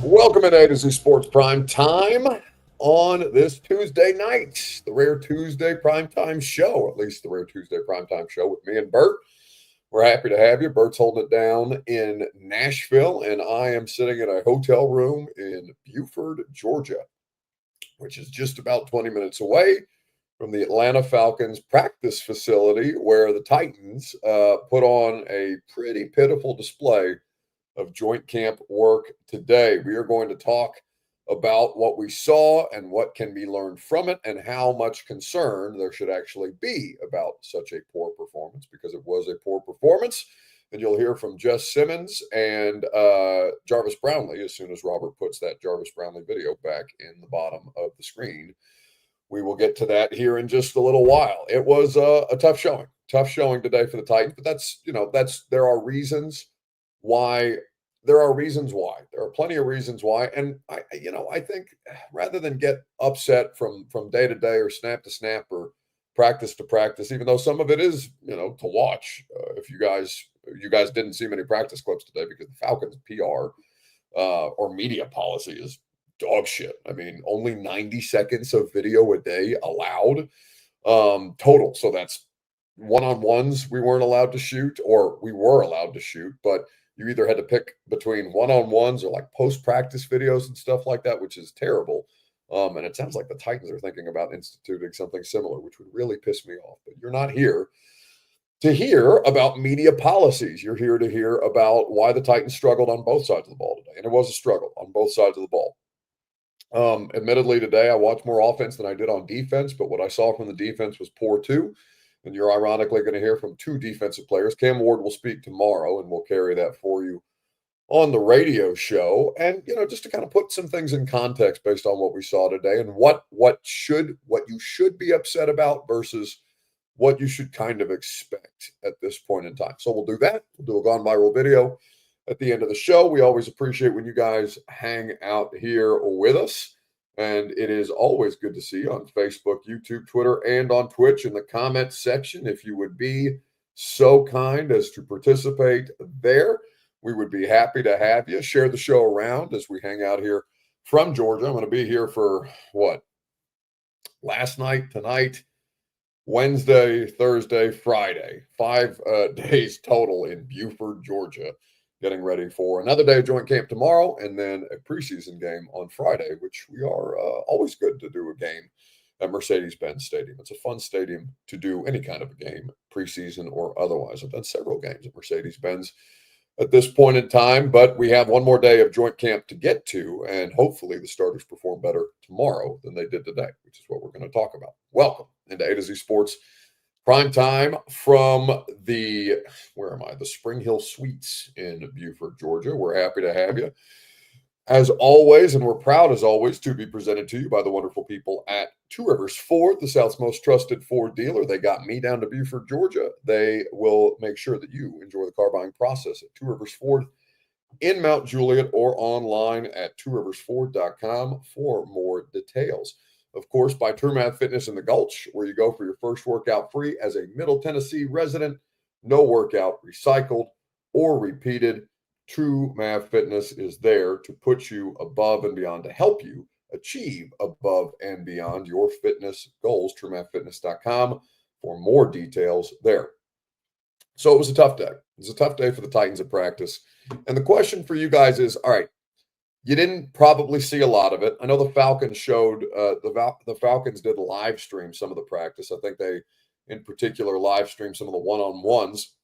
Welcome to A to Z Sports Prime Time on this Tuesday night, the Rare Tuesday Primetime Show, at least the Rare Tuesday Primetime Show with me and Bert. We're happy to have you. Bert's holding it down in Nashville, and I am sitting in a hotel room in Beaufort, Georgia, which is just about 20 minutes away from the Atlanta Falcons practice facility where the Titans put on a pretty pitiful display of joint camp work today. We are going to talk about what we saw and what can be learned from it and how much concern there should actually be about such a poor performance, because it was a poor performance. And you'll hear from Jess Simmons and Jarvis Brownlee as soon as Robert puts that Jarvis Brownlee video back in the bottom of the screen. We will get to that here in just a little while. It was a tough showing today for the Titans, but there are reasons why. There are plenty of reasons why. And I think rather than get upset from day to day or snap to snap or practice to practice, even though some of it is, to watch, if you guys didn't see many practice clips today because the Falcons PR or media policy is dog shit. I mean, only 90 seconds of video a day allowed total. So that's one-on-ones we weren't allowed to shoot, or we were allowed to shoot, but you either had to pick between one-on-ones or like post-practice videos and stuff like that, which is terrible. And it sounds like the Titans are thinking about instituting something similar, which would really piss me off. But you're not here to hear about media policies. You're here to hear about why the Titans struggled on both sides of the ball today. And it was a struggle on both sides of the ball. Admittedly, today I watched more offense than I did on defense, but what I saw from the defense was poor too. And you're ironically going to hear from two defensive players. Cam Ward will speak tomorrow, and we'll carry that for you on the radio show. And, just to kind of put some things in context based on what we saw today and what you should be upset about versus what you should kind of expect at this point in time. So we'll do that. We'll do a Gone Viral video at the end of the show. We always appreciate when you guys hang out here with us. And it is always good to see you on Facebook, YouTube, Twitter, and on Twitch in the comments section. If you would be so kind as to participate there, we would be happy to have you. Share the show around as we hang out here from Georgia. I'm going to be here for last night, tonight, Wednesday, Thursday, Friday, 5 days total in Beaufort, Georgia. Getting ready for another day of joint camp tomorrow, and then a preseason game on Friday, which we are always good to do a game at Mercedes-Benz Stadium. It's a fun stadium to do any kind of a game, preseason or otherwise. I've done several games at Mercedes-Benz at this point in time, but we have one more day of joint camp to get to, and hopefully the starters perform better tomorrow than they did today, which is what we're going to talk about. Welcome into A to Z Sports Prime time from the Spring Hill Suites in Beaufort, Georgia. We're happy to have you as always, and we're proud as always to be presented to you by the wonderful people at Two Rivers Ford, the South's most trusted Ford dealer. They got me down to Beaufort, Georgia. They will make sure that you enjoy the car buying process at Two Rivers Ford in Mount Juliet or online at tworiversford.com for more details. Of course, by True Math Fitness in the Gulch, where you go for your first workout free as a Middle Tennessee resident. No workout recycled or repeated. True Math Fitness is there to put you above and beyond, to help you achieve above and beyond your fitness goals. TrueMathFitness.com for more details there. So it was a tough day. It was a tough day for the Titans at practice. And the question for you guys is, all right, you didn't probably see a lot of it. I know the Falcons showed the Falcons did live stream some of the practice. I think they, in particular, live streamed some of the one-on-ones.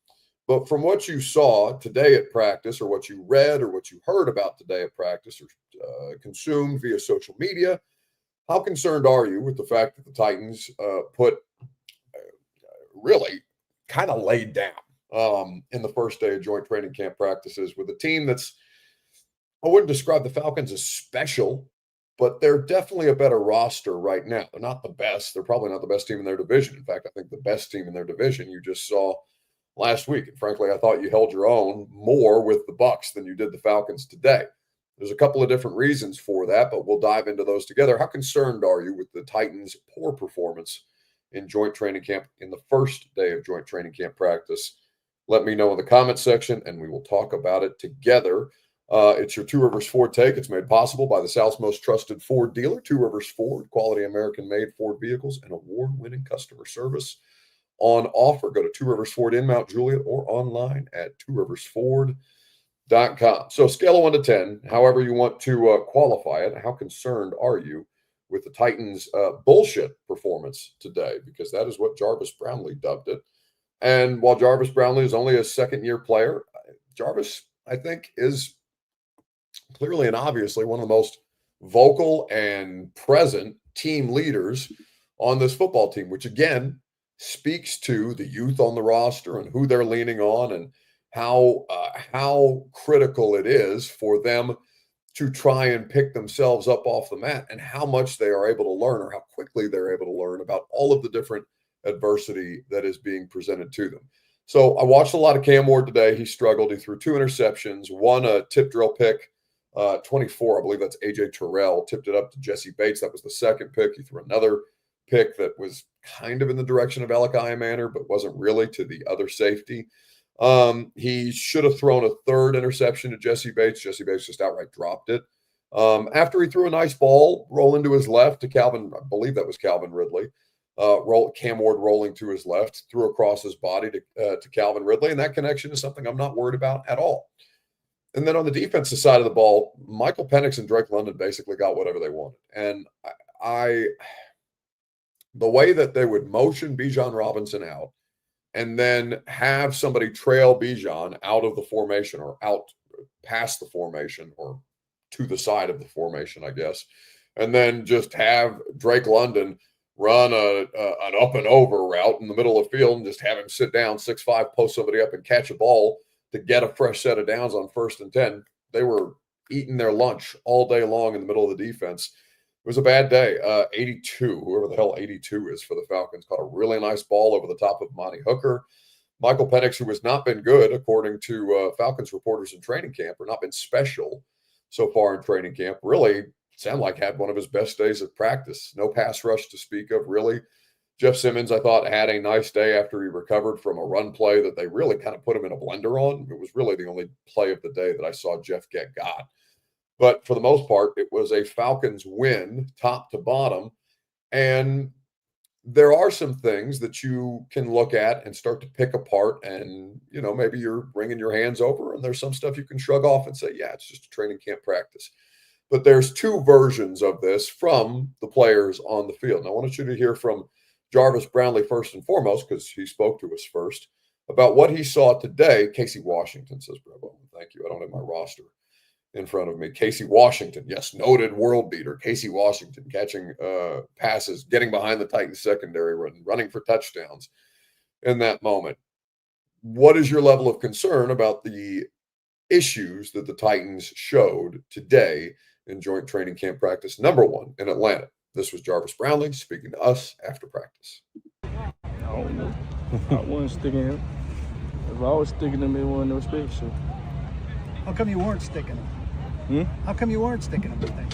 But from what you saw today at practice, or what you read, or what you heard about today at practice, or consumed via social media, how concerned are you with the fact that the Titans really kind of laid down in the first day of joint training camp practices with a team that's, I wouldn't describe the Falcons as special, but they're definitely a better roster right now. They're not the best. They're probably not the best team in their division. In fact, I think the best team in their division you just saw last week. And frankly, I thought you held your own more with the Bucs than you did the Falcons today. There's a couple of different reasons for that, but we'll dive into those together. How concerned are you with the Titans' poor performance in joint training camp in the first day of joint training camp practice? Let me know in the comments section, and we will talk about it together. It's your Two Rivers Ford take. It's made possible by the South's most trusted Ford dealer, Two Rivers Ford, quality American-made Ford vehicles and award-winning customer service on offer. Go to Two Rivers Ford in Mount Juliet or online at tworiversford.com. So scale of 1 to 10, however you want to qualify it, how concerned are you with the Titans' bullshit performance today? Because that is what Jarvis Brownlee dubbed it. And while Jarvis Brownlee is only a second-year player, Jarvis, I think, is clearly and obviously one of the most vocal and present team leaders on this football team, which again speaks to the youth on the roster and who they're leaning on and how critical it is for them to try and pick themselves up off the mat and how much they are able to learn or how quickly they're able to learn about all of the different adversity that is being presented to them. So I watched a lot of Cam Ward today. He struggled. He threw 2 interceptions, one a tip drill pick, 24, I believe that's AJ Terrell, tipped it up to Jesse Bates. That was the second pick. He threw another pick that was kind of in the direction of Alec Manor, but wasn't really, to the other safety. He should have thrown a third interception to Jesse Bates. Jesse Bates just outright dropped it. After he threw a nice ball rolling to his left to Calvin, I believe that was Calvin Ridley. Cam Ward rolling to his left, threw across his body to Calvin Ridley, and that connection is something I'm not worried about at all. And then on the defensive side of the ball, Michael Penix and Drake London basically got whatever they wanted. And the way that they would motion Bijan Robinson out and then have somebody trail Bijan out of the formation or out past the formation or to the side of the formation, I guess, and then just have Drake London run an up and over route in the middle of the field and just have him sit down, 6'5", post somebody up and catch a ball to get a fresh set of downs on 1st and 10. They were eating their lunch all day long in the middle of the defense. It was a bad day. 82, whoever the hell 82 is for the Falcons, caught a really nice ball over the top of Monty Hooker. Michael Penix, who has not been good, according to Falcons reporters in training camp, or not been special so far in training camp, really sounded like had one of his best days at practice. No pass rush to speak of, really. Jeff Simmons, I thought, had a nice day after he recovered from a run play that they really kind of put him in a blender on. It was really the only play of the day that I saw Jeff got. But for the most part, it was a Falcons win, top to bottom. And there are some things that you can look at and start to pick apart. And, you know, maybe you're wringing your hands over, and there's some stuff you can shrug off and say, yeah, it's just a training camp practice. But there's 2 versions of this from the players on the field. And I wanted you to hear from Jarvis Brownlee first and foremost, because he spoke to us first, about what he saw today. Casey Washington says, bravo, thank you. I don't have my roster in front of me. Casey Washington, yes, noted world beater. Casey Washington catching passes, getting behind the Titans secondary, running for touchdowns in that moment. What is your level of concern about the issues that the Titans showed today in joint training camp practice number 1 in Atlanta? This was Jarvis Brownlee speaking to us after practice. I don't know. I wasn't sticking him. If I was sticking him, it wasn't no stick. So. How come you weren't sticking him? How come you weren't sticking him?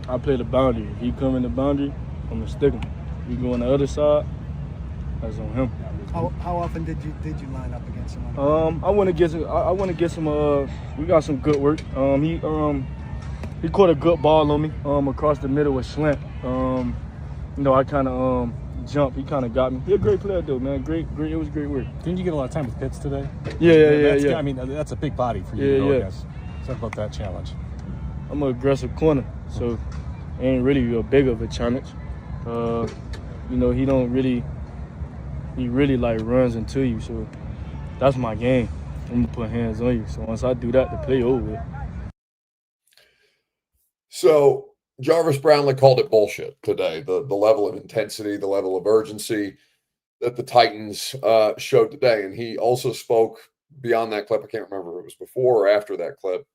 I play the boundary. If he come in the boundary, I'm gonna stick him. If he go on the other side, that's on him. How often did you line up against him? I want to get some. I want to get some. We got some good work. He caught a good ball on me. Across the middle with slant. You know, I kind of jumped. He kind of got me. He a great player though, man. Great. It was great work. Didn't you get a lot of time with Pitts today? Yeah. I mean, that's a big body for you. Yeah. I guess. Talk about that challenge. I'm an aggressive corner, so ain't really a big of a challenge. You know, he really like runs into you, so that's my game. I'm gonna put hands on you. So once I do that, the play over. So Jarvis Brownlee called it bullshit today. The level of intensity, the level of urgency that the Titans showed today. And he also spoke beyond that clip. I can't remember if it was before or after that clip,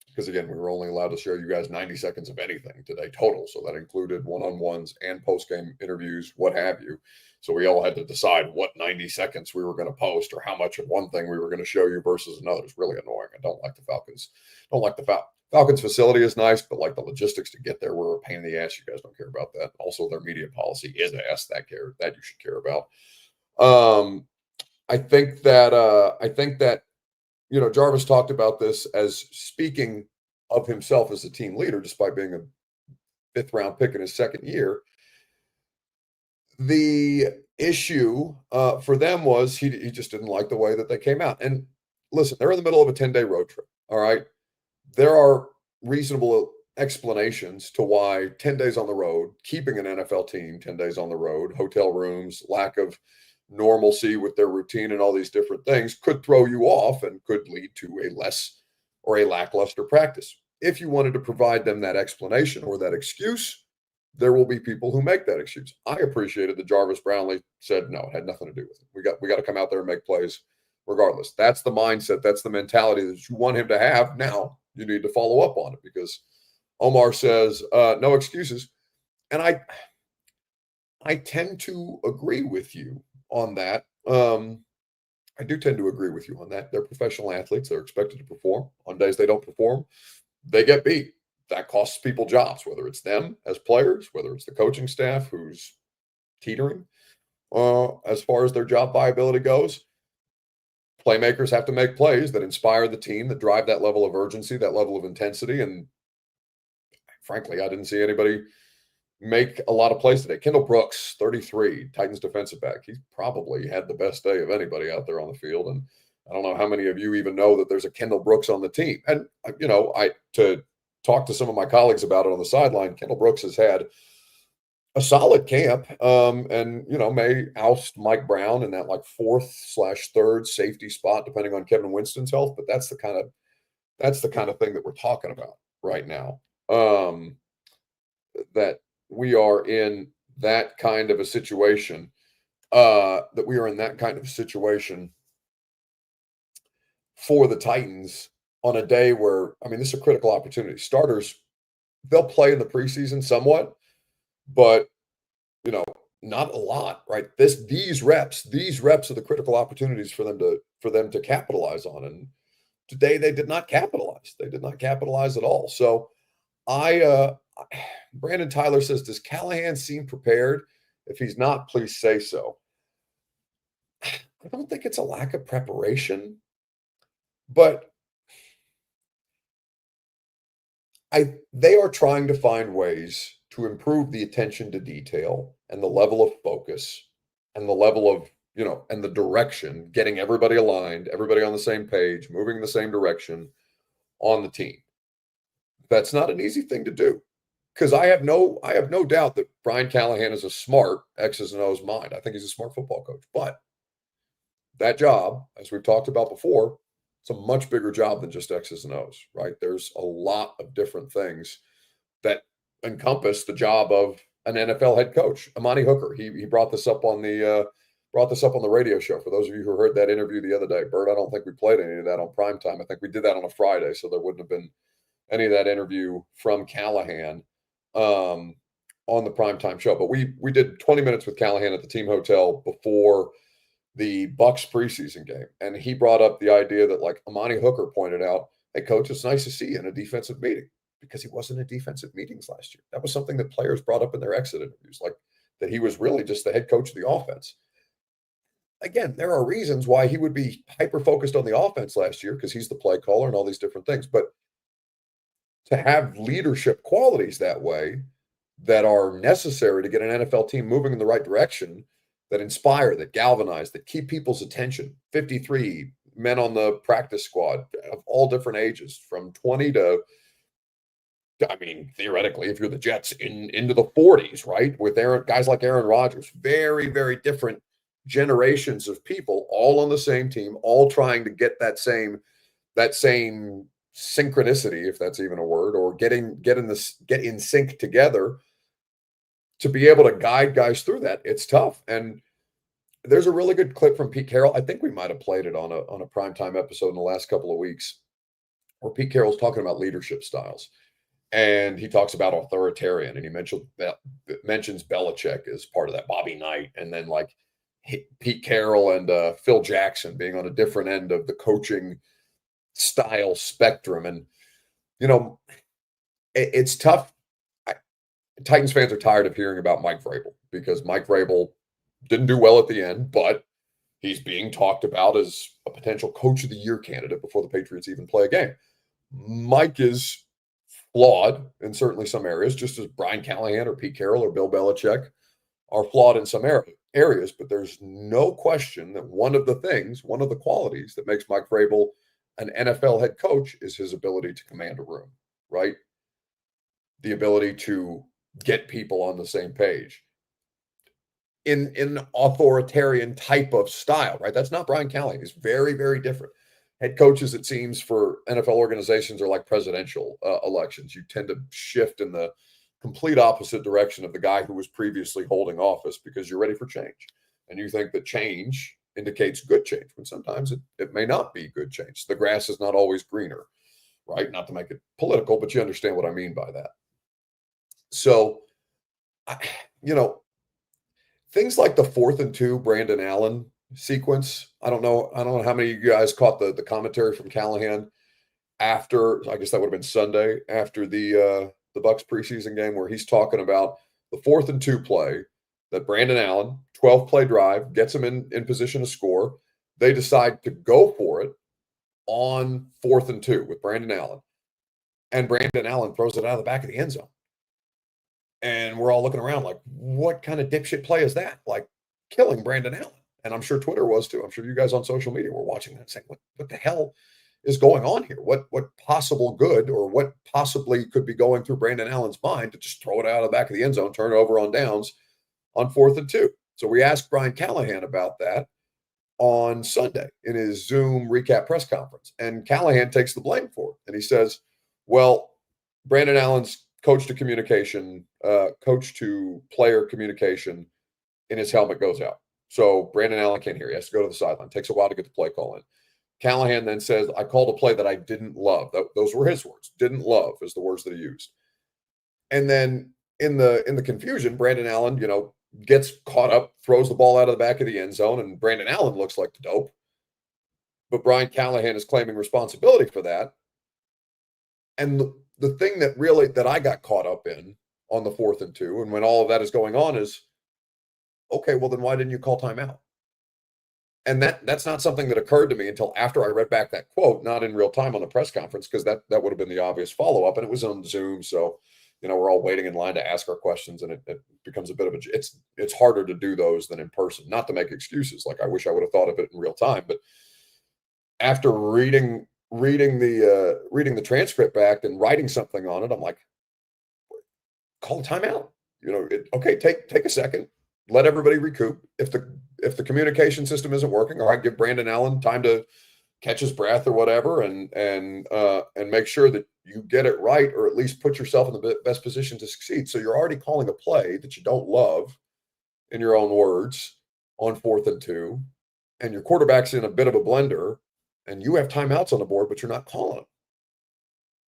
because again, we were only allowed to show you guys 90 seconds of anything today total. So that included one-on-ones and post-game interviews, what have you. So we all had to decide what 90 seconds we were going to post or how much of one thing we were going to show you versus another. It's really annoying. I don't like the Falcons. Falcons facility is nice, but like the logistics to get there were a pain in the ass. You guys don't care about that. Also, their media policy is ass. That you should care about. I think that Jarvis talked about this as speaking of himself as a team leader, despite being a fifth round pick in his second year. The issue for them was he just didn't like the way that they came out. And listen, they're in the middle of a 10-day road trip. All right. There are reasonable explanations to why 10 days on the road, keeping an NFL team 10 days on the road, hotel rooms, lack of normalcy with their routine and all these different things could throw you off and could lead to a less or a lackluster practice. If you wanted to provide them that explanation or that excuse, there will be people who make that excuse. I appreciated that Jarvis Brownlee said no, it had nothing to do with it. We got to come out there and make plays regardless. That's the mindset. That's the mentality that you want him to have. Now you need to follow up on it because Omar says no excuses, and I tend to agree with you on that. I do tend to agree with you on that. They're professional athletes. They're expected to perform. On days they don't perform, they get beat. That costs people jobs, whether it's them as players, whether it's the coaching staff who's teetering as far as their job viability goes. Playmakers have to make plays that inspire the team, that drive that level of urgency, that level of intensity. And frankly, I didn't see anybody make a lot of plays today. Kendall Brooks, 33, Titans defensive back. He probably had the best day of anybody out there on the field. And I don't know how many of you even know that there's a Kendall Brooks on the team. And, to talk to some of my colleagues about it on the sideline, Kendall Brooks has had a solid camp and, may oust Mike Brown in that like 4th/3rd safety spot, depending on Kevin Winston's health. But that's the kind of thing that we're talking about right now. That we are in that kind of a situation, for the Titans on a day where, this is a critical opportunity. Starters, they'll play in the preseason somewhat, but, not a lot, right? These reps are the critical opportunities for them to capitalize on. And today they did not capitalize. They did not capitalize at all. So Brandon Tyler says, does Callahan seem prepared? If he's not, please say so. I don't think it's a lack of preparation, but they are trying to find ways to improve the attention to detail and the level of focus and the level of, and the direction, getting everybody aligned, everybody on the same page, moving in the same direction on the team. That's not an easy thing to do. Because I have no doubt that Brian Callahan is a smart X's and O's mind. I think he's a smart football coach. But that job, as we've talked about before, it's a much bigger job than just X's and O's, right? There's a lot of different things that encompass the job of an NFL head coach. Amani Hooker, he brought this up on the radio show. For those of you who heard that interview the other day, Bert, I don't think we played any of that on primetime. I think we did that on a Friday, so there wouldn't have been any of that interview from Callahan on the primetime show. But we did 20 minutes with Callahan at the team hotel before the Bucs preseason game. And he brought up the idea that, like Amani Hooker pointed out, hey, coach, it's nice to see you in a defensive meeting, because he wasn't in defensive meetings last year. That was something that players brought up in their exit interviews, like that he was really just the head coach of the offense. Again, there are reasons why he would be hyper-focused on the offense last year, because he's the play caller and all these different things. But to have leadership qualities that way that are necessary to get an NFL team moving in the right direction, that inspire, that galvanize, that keep people's attention. 53 men on the practice squad of all different ages, from 20 to, theoretically, if you're the Jets, into the 40s, right? With guys like Aaron Rodgers, very, very different generations of people, all on the same team, all trying to get that same synchronicity, if that's even a word, or get in sync together to be able to guide guys through that. It's tough. And there's a really good clip from Pete Carroll. I think we might have played it on a primetime episode in the last couple of weeks, where Pete Carroll's talking about leadership styles. And he talks about authoritarian, and he mentions Belichick as part of that, Bobby Knight, and then like Pete Carroll and Phil Jackson being on a different end of the coaching style spectrum. And, it's tough. Titans fans are tired of hearing about Mike Vrabel, because Mike Vrabel didn't do well at the end, but He's being talked about as a potential coach of the year candidate before the Patriots even play a game. Mike is flawed in certainly some areas, just as Brian Callahan or Pete Carroll or Bill Belichick are flawed in some areas. But there's no question that one of the qualities that makes Mike Vrabel an NFL head coach is his ability to command a room, right? The ability to get people on the same page in an authoritarian type of style, right? That's not Brian Callahan. He's very, very different. Head coaches, it seems, for NFL organizations are like presidential elections. You tend to shift in the complete opposite direction of the guy who was previously holding office because you're ready for change. And you think that change indicates good change, when sometimes it may not be good change. The grass is not always greener, right? Not to make it political, but you understand what I mean by that. So, things like the 4th and 2 Brandon Allen sequence. I don't know how many of you guys caught the commentary from Callahan after, I guess that would have been Sunday, after the Bucs preseason game, where he's talking about the 4th and 2 play that Brandon Allen, 12-play drive, gets him in position to score. They decide to go for it on 4th and 2 with Brandon Allen. And Brandon Allen throws it out of the back of the end zone. And we're all looking around like, what kind of dipshit play is that? Like, killing Brandon Allen. And I'm sure Twitter was too. I'm sure you guys on social media were watching that saying, what the hell is going on here? What possible good or what possibly could be going through Brandon Allen's mind to just throw it out of the back of the end zone, turn it over on downs on 4th and 2? So we asked Brian Callahan about that on Sunday in his Zoom recap press conference. And Callahan takes the blame for it. And he says, well, Brandon Allen's coach to player communication in his helmet goes out. So Brandon Allen can't hear. He has to go to the sideline. Takes a while to get the play call in. Callahan then says, I called a play that I didn't love. Those were his words. Didn't love is the words that he used. And then in the confusion, Brandon Allen, gets caught up, throws the ball out of the back of the end zone, and Brandon Allen looks like the dope. But Brian Callahan is claiming responsibility for that. And the thing that I got caught up in on the 4th and 2, and when all of that is going on is, okay, well, then why didn't you call timeout? And that's not something that occurred to me until after I read back that quote, not in real time on the press conference, because that would have been the obvious follow-up, and it was on Zoom, so we're all waiting in line to ask our questions, and it becomes a bit of it's harder to do those than in person. Not to make excuses, like I wish I would have thought of it in real time, but after reading the transcript back and writing something on it, I'm like, call timeout. Okay, take a second, let everybody recoup. If the communication system isn't working, all right, give Brandon Allen time to catch his breath or whatever, and make sure that you get it right, or at least put yourself in the best position to succeed. So you're already calling a play that you don't love, in your own words, on 4th and 2, and your quarterback's in a bit of a blender, and you have timeouts on the board, but you're not calling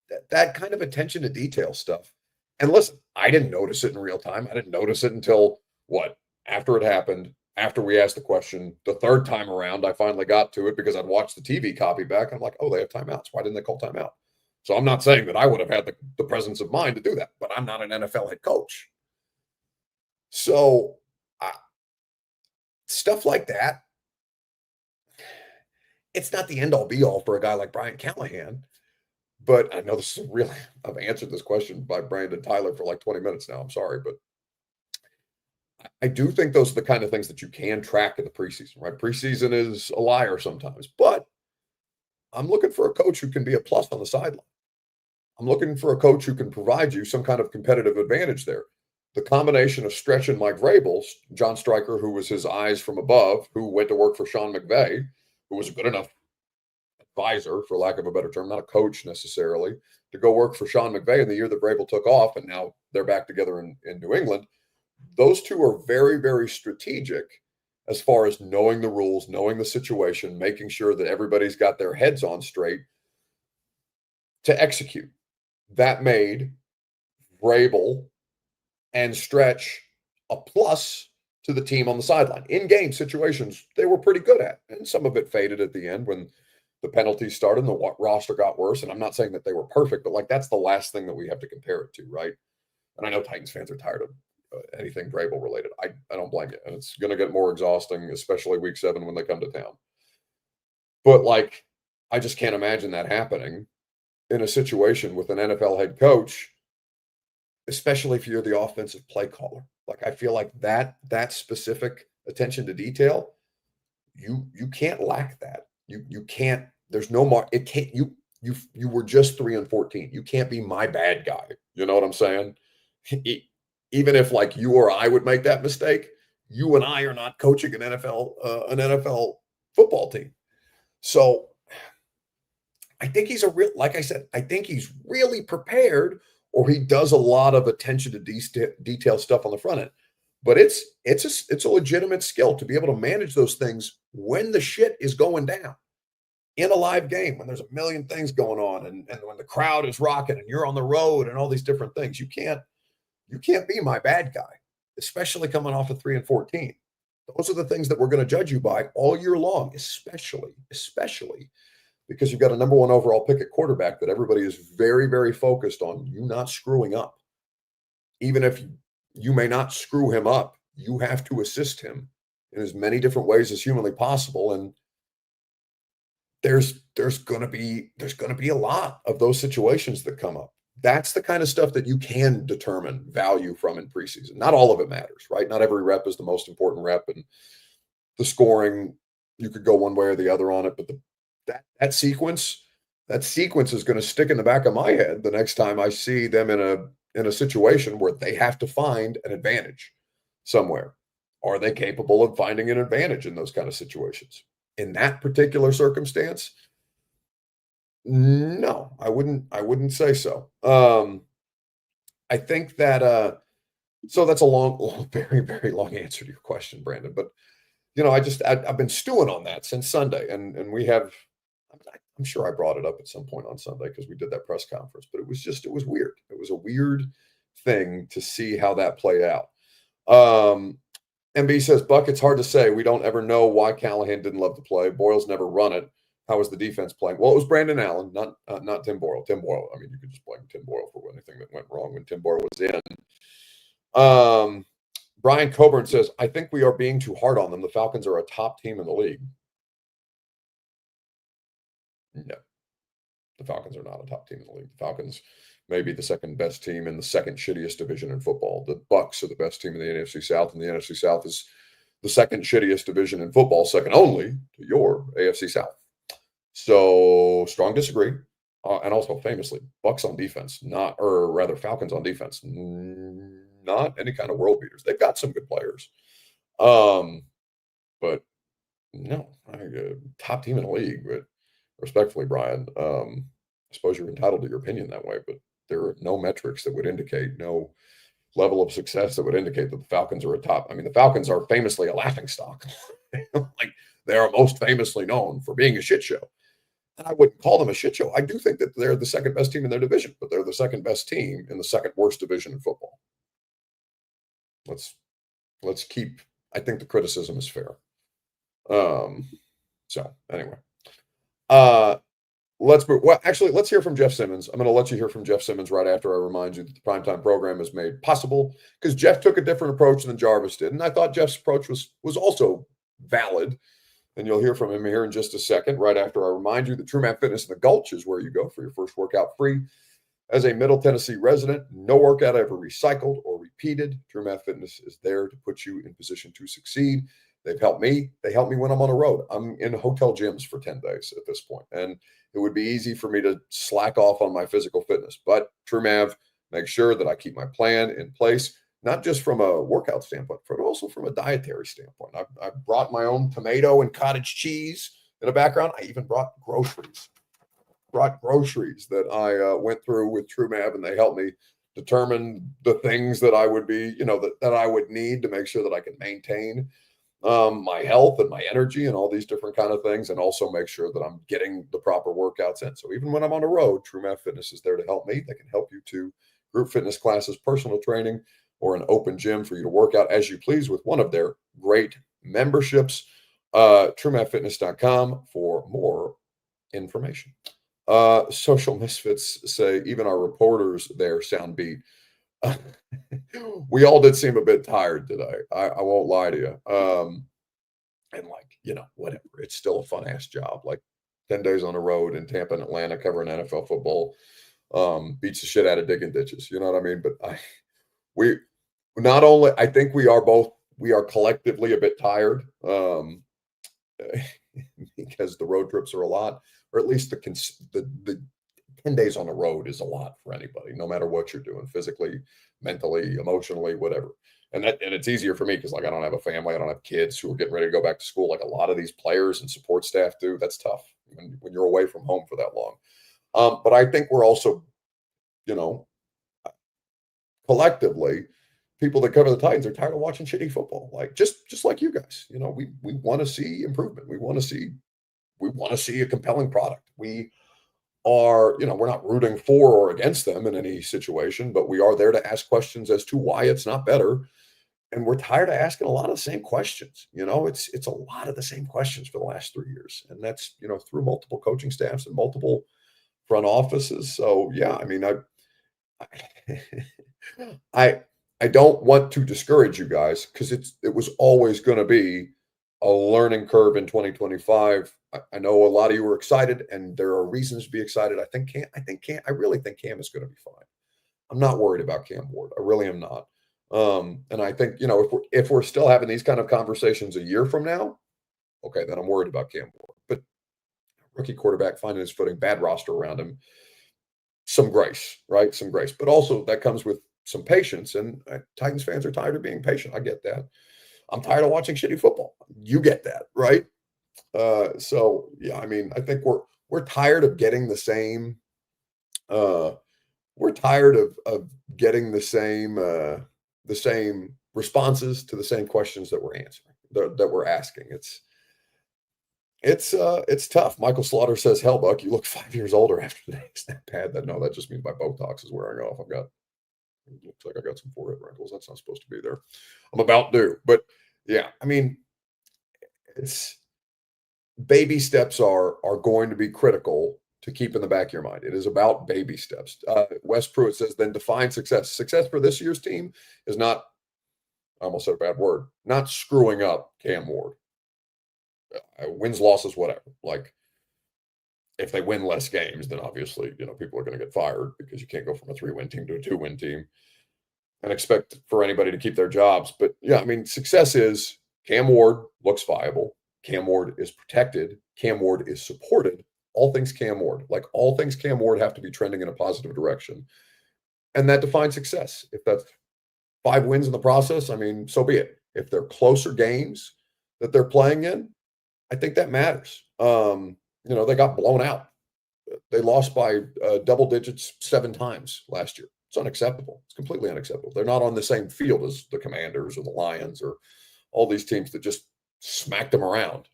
them. That kind of attention to detail stuff. And listen, I didn't notice it in real time. I didn't notice it until after it happened, after we asked the question, the third time around, I finally got to it because I'd watched the TV copy back. And I'm like, oh, they have timeouts. Why didn't they call timeout? So I'm not saying that I would have had the presence of mind to do that, but I'm not an NFL head coach. So stuff like that, it's not the end all be all for a guy like Brian Callahan. But I know this is I've answered this question by Brandon Tyler for like 20 minutes now. I'm sorry, but I do think those are the kind of things that you can track in the preseason, right? Preseason is a liar sometimes, but I'm looking for a coach who can be a plus on the sideline. I'm looking for a coach who can provide you some kind of competitive advantage there. The combination of Stretch and Mike Vrabel, John Stryker, who was his eyes from above, who went to work for Sean McVay, who was a good enough advisor, for lack of a better term, not a coach necessarily, to go work for Sean McVay in the year that Vrabel took off, and now they're back together in New England. Those two are very, very strategic as far as knowing the rules, knowing the situation, making sure that everybody's got their heads on straight to execute. That made Vrabel and Stretch a plus to the team on the sideline. In-game situations, they were pretty good at, and some of it faded at the end when the penalties started and the roster got worse. And I'm not saying that they were perfect, but that's the last thing that we have to compare it to, right? And I know Titans fans are tired anything Vrabel related. I don't blame you. And it's going to get more exhausting, especially week 7 when they come to town. But like, I just can't imagine that happening in a situation with an NFL head coach, especially if you're the offensive play caller. Like, I feel like that specific attention to detail, you can't lack that. You can't. There's no more. It can't. You were just 3-14. You can't be my bad guy. You know what I'm saying? Even if like you or I would make that mistake, you and I are not coaching an NFL football team. So I think he's like I said, I think he's really prepared, or he does a lot of attention to detail stuff on the front end. But it's a legitimate skill to be able to manage those things when the shit is going down in a live game, when there's a million things going on, and when the crowd is rocking and you're on the road and all these different things. You can't be my bad guy, especially coming off of 3-14. Those are the things that we're going to judge you by all year long, especially because you've got a number 1 overall pick at quarterback that everybody is very, very focused on you not screwing up. Even if you may not screw him up, you have to assist him in as many different ways as humanly possible. And there's going to be a lot of those situations that come up. That's the kind of stuff that you can determine value from in preseason. Not all of it matters, right? Not every rep is the most important rep, and the scoring, you could go one way or the other on it, but that sequence is going to stick in the back of my head the next time I see them in a situation where they have to find an advantage somewhere. Are they capable of finding an advantage in those kind of situations? In that particular circumstance, no, I wouldn't say so. I think that so that's a long, very, very long answer to your question, Brandon. But I've been stewing on that since Sunday, and we have. I'm sure I brought it up at some point on Sunday because we did that press conference, but it was weird. It was a weird thing to see how that played out. MB says, Buck, it's hard to say. We don't ever know why Callahan didn't love to play. Boyle's never run it. How was the defense playing? Well, it was Brandon Allen, not Tim Boyle. Tim Boyle, I mean, you could just blame Tim Boyle for anything that went wrong when Tim Boyle was in. Brian Coburn says, I think we are being too hard on them. The Falcons are a top team in the league. No, the Falcons are not a top team in the league. The Falcons may be the second best team in the second shittiest division in football. The Bucs are the best team in the NFC South, and the NFC South is the second shittiest division in football, second only to your AFC South. So strong disagree. And also famously, Bucs on defense, Falcons on defense, not any kind of world beaters. They've got some good players. But no, top team in the league, but respectfully, Brian, I suppose you're entitled to your opinion that way, but there are no metrics that would indicate, no level of success that would indicate that the Falcons are a top. I mean, the Falcons are famously a laughingstock. Like, they are most famously known for being a shit show. And I wouldn't call them a shit show. I do think that they're the second best team in their division, but they're the second best team in the second worst division in football. Let's keep, I think the criticism is fair. So anyway, let's move. Well, actually, let's hear from Jeff Simmons. I'm going to let you hear from Jeff Simmons right after I remind you that the primetime program is made possible because Jeff took a different approach than Jarvis did. And I thought Jeff's approach was also valid. And you'll hear from him here in just a second, right after I remind you that True Man Fitness in the Gulch is where you go for your first workout free. As a Middle Tennessee resident, no workout ever recycled or repeated. True Man Fitness is there to put you in position to succeed. They've helped me. They help me when I'm on the road. I'm in hotel gyms for 10 days at this point, and it would be easy for me to slack off on my physical fitness. But TrueMav makes sure that I keep my plan in place, not just from a workout standpoint, but also from a dietary standpoint. I brought my own tomato and cottage cheese in the background. I even brought groceries that I went through with TrueMav, and they helped me determine the things that I would be, that I would need to make sure that I can maintain my health and my energy and all these different kind of things, and also make sure that I'm getting the proper workouts in. So even when I'm on the road, TrueMav Fitness is there to help me. They can help you to group fitness classes, personal training, or an open gym for you to work out as you please with one of their great memberships. TrueMavFitness.com for more information. Social Misfits say even our reporters there sound beat. we all did seem a bit tired today. I won't lie to you. And whatever. It's still a fun ass job. Like 10 days on the road in Tampa and Atlanta covering NFL football beats the shit out of digging ditches. You know what I mean? But we not only, I think we are collectively a bit tired because the road trips are a lot, or at least the 10 days on the road is a lot for anybody, no matter what you're doing, physically, mentally, emotionally, whatever. And it's easier for me because I don't have a family, I don't have kids who are getting ready to go back to school like a lot of these players and support staff do. That's tough when you're away from home for that long. But I think we're also, collectively, people that cover the Titans are tired of watching shitty football. Like just like you guys, we want to see improvement. We want to see a compelling product. We are, we're not rooting for or against them in any situation, but we are there to ask questions as to why it's not better. And we're tired of asking a lot of the same questions. It's a lot of the same questions for the last 3 years. And that's, through multiple coaching staffs and multiple front offices. So yeah, I mean, I don't want to discourage you guys because it was always going to be a learning curve in 2025. I know a lot of you were excited, and there are reasons to be excited. I really think Cam is going to be fine. I'm not worried about Cam Ward. I really am not. And I think, if we're still having these kind of conversations a year from now, okay, then I'm worried about Cam Ward. But rookie quarterback finding his footing, bad roster around him, some grace, right? Some grace. But also that comes with some patience, and Titans fans are tired of being patient. I get that. I'm tired of watching shitty football. You get that, right? So yeah, I mean, I think we're tired of getting the same. We're tired of getting the same responses to the same questions that we're answering, that we're asking. It's tough. Michael Slaughter says, "Hell, Buck, you look 5 years older after the next snap pad." That just means my Botox is wearing off. Looks like I got some forehead wrinkles. That's not supposed to be there. I'm about due, but yeah, I mean, it's baby steps are going to be critical to keep in the back of your mind. It is about baby steps. Wes Pruitt says, then define success. Success for this year's team is not, I almost said a bad word, not screwing up Cam Ward. Wins, losses, whatever. Like, if they win less games, then obviously, people are going to get fired because you can't go from a 3-win team to a 2-win team and expect for anybody to keep their jobs. But yeah, I mean, success is Cam Ward looks viable. Cam Ward is protected. Cam Ward is supported. All things Cam Ward. Like, all things Cam Ward have to be trending in a positive direction. And that defines success. If that's 5 wins in the process, I mean, so be it. If they're closer games that they're playing in, I think that matters. They got blown out. They lost by double digits 7 times last year. It's unacceptable. It's completely unacceptable. They're not on the same field as the Commanders or the Lions or all these teams that just smacked them around.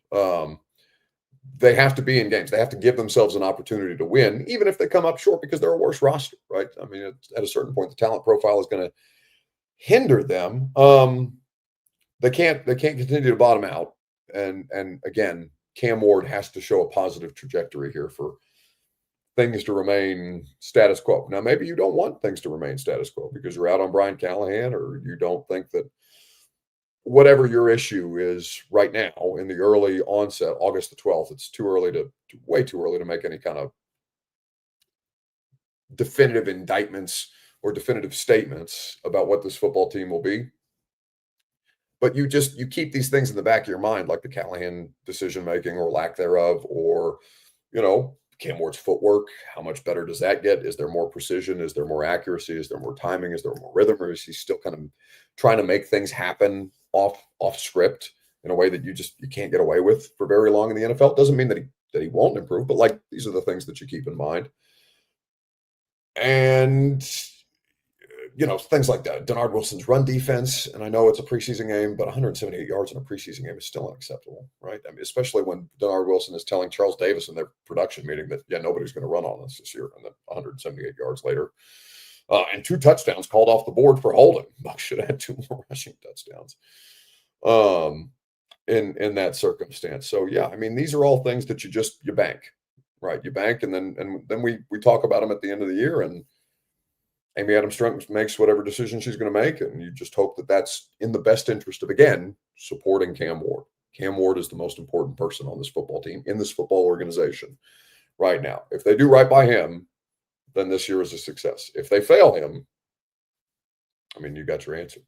They have to be in games. They have to give themselves an opportunity to win, even if they come up short because they're a worse roster, right? I mean, at a certain point, the talent profile is going to hinder them. They can't continue to bottom out. And again, Cam Ward has to show a positive trajectory here for things to remain status quo. Now, maybe you don't want things to remain status quo because you're out on Brian Callahan, or you don't think that whatever your issue is right now in the early onset, August the 12th, it's way too early to make any kind of definitive indictments or definitive statements about what this football team will be. But you keep these things in the back of your mind, like the Callahan decision-making or lack thereof, or, Cam Ward's footwork. How much better does that get? Is there more precision? Is there more accuracy? Is there more timing? Is there more rhythm? Or is he still kind of trying to make things happen off script in a way that you can't get away with for very long in the NFL? It doesn't mean that he won't improve, but these are the things that you keep in mind. And things like that. Denard Wilson's run defense, and I know it's a preseason game, but 178 yards in a preseason game is still unacceptable, right? I mean, especially when Denard Wilson is telling Charles Davis in their production meeting that, nobody's going to run on us this year, and then 178 yards later. And 2 touchdowns called off the board for holding. Buck should have had 2 more rushing touchdowns in that circumstance. So, yeah, I mean, these are all things that you bank, right? You bank, and then we talk about them at the end of the year, and Amy Adams Strunk makes whatever decision she's going to make, and you just hope that that's in the best interest of, again, supporting Cam Ward. Cam Ward is the most important person on this football team, in this football organization right now. If they do right by him, then this year is a success. If they fail him, I mean, you got your answer.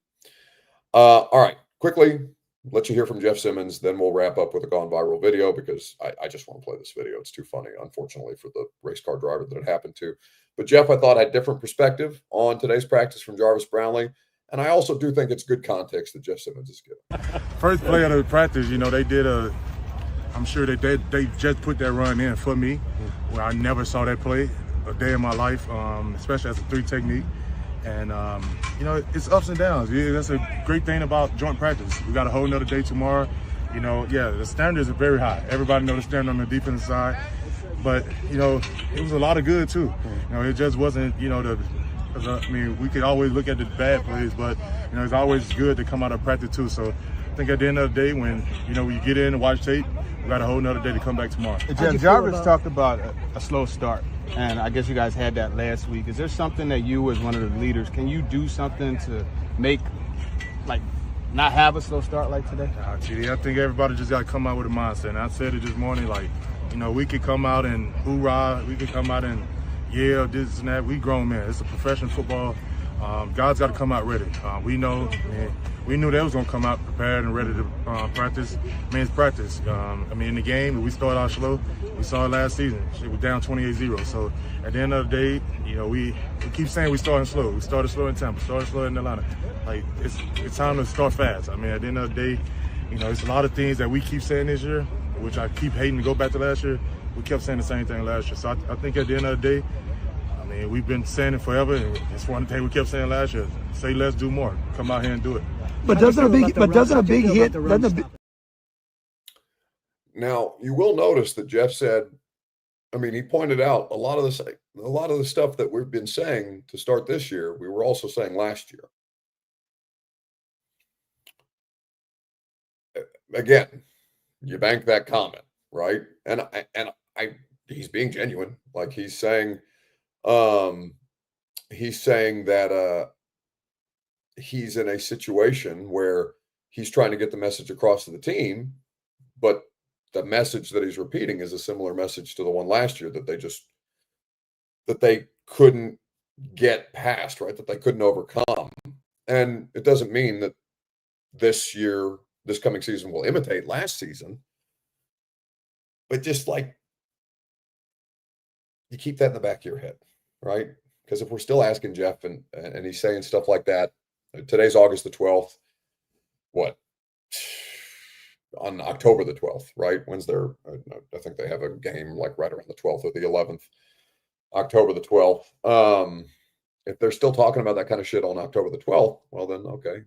All right, quickly, let you hear from Jeff Simmons, then we'll wrap up with a gone viral video because I just want to play this video. It's too funny, unfortunately, for the race car driver that it happened to. But Jeff, I thought, had different perspective on today's practice from Jarvis Brownlee. And I also do think it's good context that Jeff Simmons is giving. First play of the practice, they did I'm sure they just put that run in for me. Where I never saw that play a day in my life, especially as a 3 technique. And, it's ups and downs. Yeah, that's a great thing about joint practice. We got a whole nother day tomorrow. The standards are very high. Everybody knows the standard on the defensive side. But, it was a lot of good, too. It just wasn't, we could always look at the bad plays, but, it's always good to come out of practice, too. So I think at the end of the day, when, you get in and watch tape, we got a whole nother day to come back tomorrow. Jarvis talked about a slow start, and I guess you guys had that last week. Is there something that you, as one of the leaders, can you do something to make, not have a slow start like today? I think everybody just got to come out with a mindset. And I said it this morning, we could come out and hoorah, we could come out and yell, this and that. We grown men. It's a professional football. God's got to come out ready. We know, we knew they was going to come out prepared and ready to practice. It's practice. In the game, we started out slow. We saw it last season. It was down 28-0. So at the end of the day, we keep saying we starting slow. We started slow in Tampa, started slow in Atlanta. It's time to start fast. At the end of the day, it's a lot of things that we keep saying this year, which I keep hating to go back to last year. We kept saying the same thing last year. So I think at the end of the day, we've been saying it forever, and it's one thing we kept saying last year. Say less, do more. Come out here and do it. But doesn't a big hit? Now, you will notice that Jeff said, he pointed out a lot of the stuff that we've been saying to start this year, we were also saying last year. Again, you bank that comment, right? And he's being genuine. He's saying that he's in a situation where he's trying to get the message across to the team, but the message that he's repeating is a similar message to the one last year that they couldn't get past, right? That they couldn't overcome. And it doesn't mean that this coming season will imitate last season, but just you keep that in the back of your head, right? Because if we're still asking Jeff and he's saying stuff like that, today's August the 12th, what? On October the 12th, right? When's I think they have a game right around the 12th or the 11th, October the 12th. If they're still talking about that kind of shit on October the 12th, well then, okay,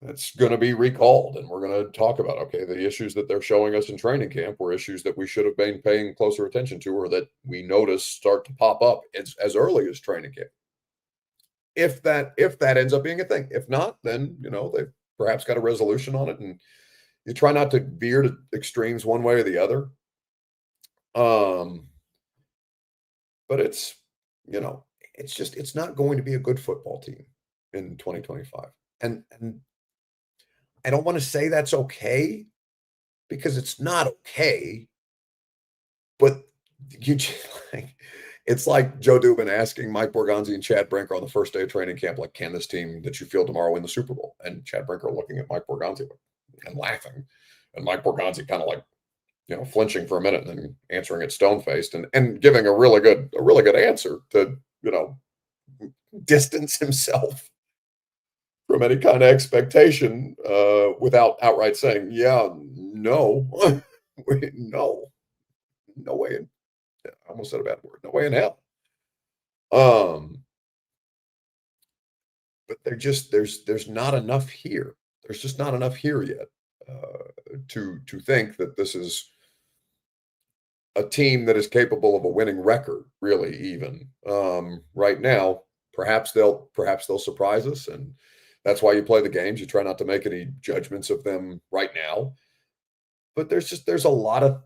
it's going to be recalled, and we're going to talk about, okay, the issues that they're showing us in training camp were issues that we should have been paying closer attention to, or that we noticed start to pop up as early as training camp. If that ends up being a thing. If not, then, they've perhaps got a resolution on it, and you try not to veer to extremes one way or the other. But it's not going to be a good football team in 2025. And I don't want to say that's okay, because it's not okay, but it's like Joe Dubin asking Mike Borgonzi and Chad Brinker on the first day of training camp, can this team that you field tomorrow win the Super Bowl? And Chad Brinker looking at Mike Borgonzi and laughing, and Mike Borgonzi kind of flinching for a minute and then answering it stone-faced and giving a really good answer to, distance himself from any kind of expectation without outright saying, yeah, no, no way in, I almost said a bad word, no way in hell. But there's not enough here. There's just not enough here yet to think that this is a team that is capable of a winning record, really, even. Right now, perhaps they'll surprise us, and that's why you play the games. You try not to make any judgments of them right now. but there's a lot of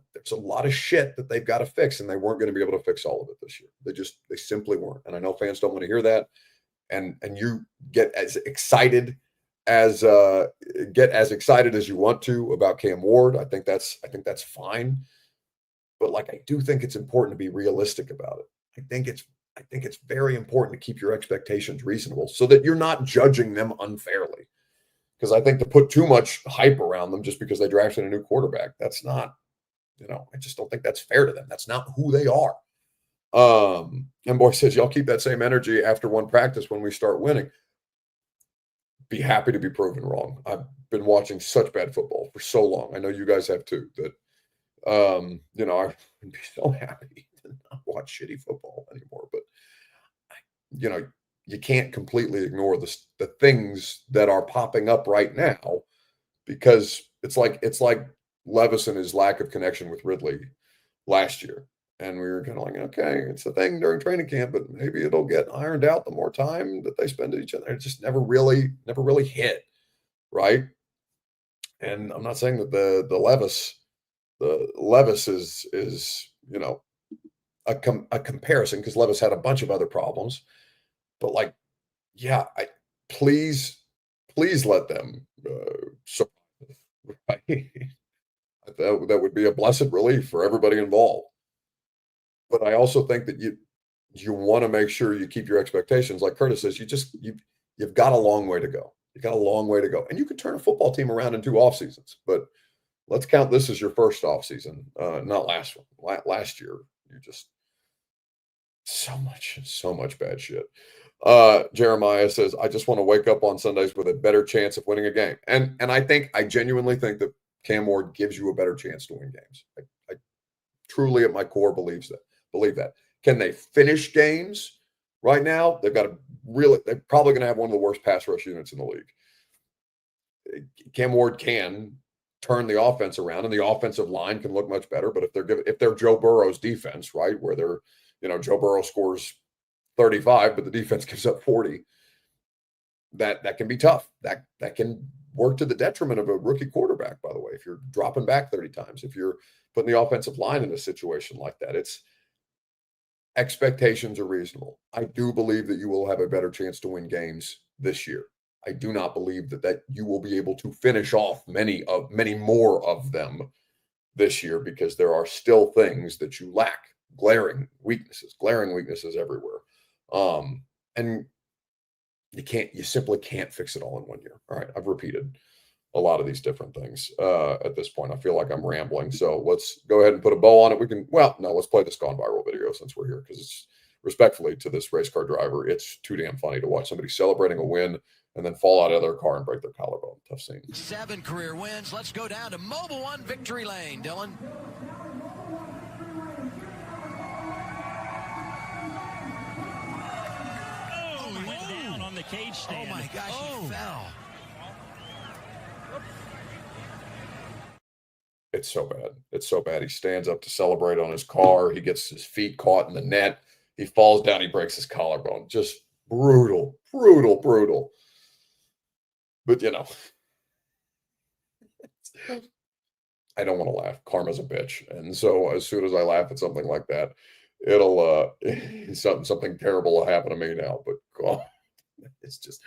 shit that they've got to fix, and they weren't going to be able to fix all of it this year. They simply weren't. And I know fans don't want to hear that. And you get as excited as you want to about Cam Ward. I think that's fine. But like, I do think it's important to be realistic about it. I think it's very important to keep your expectations reasonable so that you're not judging them unfairly. Because I think to put too much hype around them just because they drafted a new quarterback, that's not, I just don't think that's fair to them. That's not who they are. And Boy says, y'all keep that same energy after one practice when we start winning. Be happy to be proven wrong. I've been watching such bad football for so long. I know you guys have too, that, I would be so happy to not watch shitty football anymore. But, you can't completely ignore the things that are popping up right now, because it's like Levis and his lack of connection with Ridley last year. And we were kind of like, okay, it's a thing during training camp, but maybe it'll get ironed out the more time that they spend with each other. It just never really hit, right? And I'm not saying that the Levis is a comparison, because Levis had a bunch of other problems, but like, yeah, please let them survive, right? That would be a blessed relief for everybody involved. But I also think that you want to make sure you keep your expectations. Like Curtis says, you've got a long way to go. You got a long way to go, and you can turn a football team around in 2 off seasons. But let's count this as your first off season, not last one. Last year, you just so much bad shit. Jeremiah says, I just want to wake up on Sundays with a better chance of winning a game, and I genuinely think that Cam Ward gives you a better chance to win games. I truly, at my core, believe that. Can they finish games right now? They're probably going to have one of the worst pass rush units in the league. Cam Ward can turn the offense around, and the offensive line can look much better. But if they're Joe Burrow's defense, right, where Joe Burrow scores 35, but the defense gives up 40, that can be tough. That can work to the detriment of a rookie quarterback, by the way, if you're dropping back 30 times, if you're putting the offensive line in a situation like that. Expectations are reasonable. I do believe that you will have a better chance to win games this year. I do not believe that you will be able to finish off many more of them this year, because there are still things that you lack, glaring weaknesses everywhere. And you simply can't fix it all in 1 year. All right. I've repeated a lot of these different things at this point. I feel like I'm rambling. So let's go ahead and put a bow on it. Let's play this gone viral video since we're here, because it's, respectfully to this race car driver, it's too damn funny to watch somebody celebrating a win and then fall out of their car and break their collarbone. Tough scene. 7 career wins. Let's go down to Mobile One Victory Lane, Dylan. He went down on the cage stand. Oh my gosh, he fell. It's so bad. It's so bad. He stands up to celebrate on his car. He gets his feet caught in the net. He falls down. He breaks his collarbone. Just brutal. But, I don't want to laugh. Karma's a bitch. And so as soon as I laugh at something like that, it'll something terrible will happen to me now. But God, it's just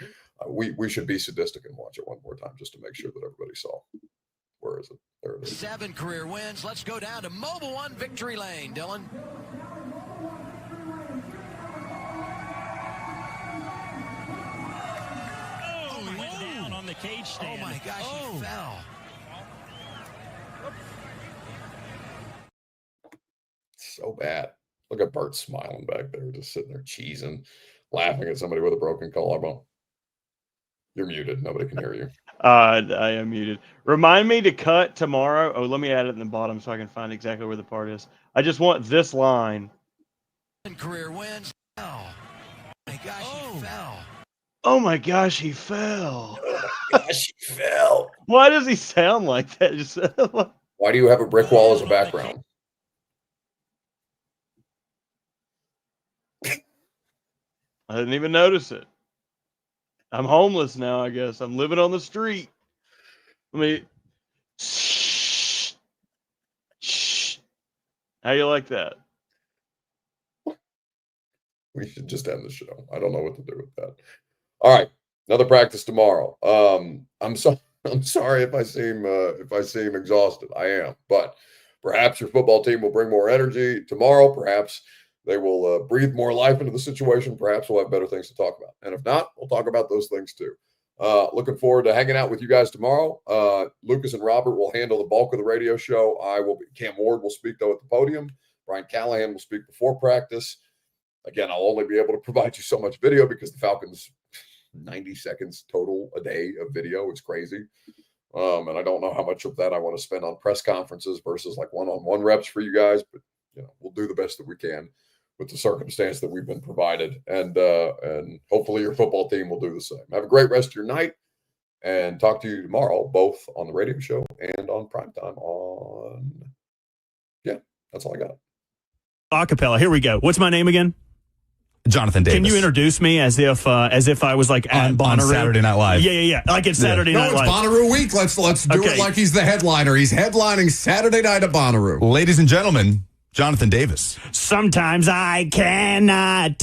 we should be sadistic and watch it one more time just to make sure that everybody saw. Where is it? There it is. 7 career wins. Let's go down to Mobile One Victory Lane, Dylan. He went down on the cage stand. Oh my gosh, he fell. So bad. Look at Bert smiling back there, just sitting there cheesing, laughing at somebody with a broken collarbone. You're muted. Nobody can hear you. I am muted. Remind me to cut tomorrow. Oh, let me add it in the bottom so I can find exactly where the part is. I just want this line. Career wins. Oh my gosh, he fell. Oh my gosh, he fell. Oh my gosh, he fell. Why does he sound like that? Just why do you have a brick wall as a background? I didn't even notice it. I'm homeless now, I guess. I'm living on the street. How you like that? We should just end the show. I don't know what to do with that. All right, another practice tomorrow. I'm sorry if I seem exhausted. I am, but perhaps your football team will bring more energy tomorrow. Perhaps they will breathe more life into the situation. Perhaps we'll have better things to talk about. And if not, we'll talk about those things too. Looking forward to hanging out with you guys tomorrow. Lucas and Robert will handle the bulk of the radio show. Cam Ward will speak though at the podium. Brian Callahan will speak before practice. Again, I'll only be able to provide you so much video because the Falcons 90 seconds total a day of video is crazy. And I don't know how much of that I want to spend on press conferences versus like one-on-one reps for you guys, but we'll do the best that we can with the circumstance that we've been provided. And hopefully your football team will do the same. Have a great rest of your night and talk to you tomorrow, both on the radio show and on primetime that's all I got. Acapella. Here we go. What's my name again? Jonathan Davis. Can you introduce me as if I was like at Bonnaroo? On Saturday Night Live? Yeah. Like it's Saturday Night Live. No, it's Bonnaroo week. Let's do it like he's the headliner. He's headlining Saturday night at Bonnaroo. Ladies and gentlemen, Jonathan Davis. Sometimes I cannot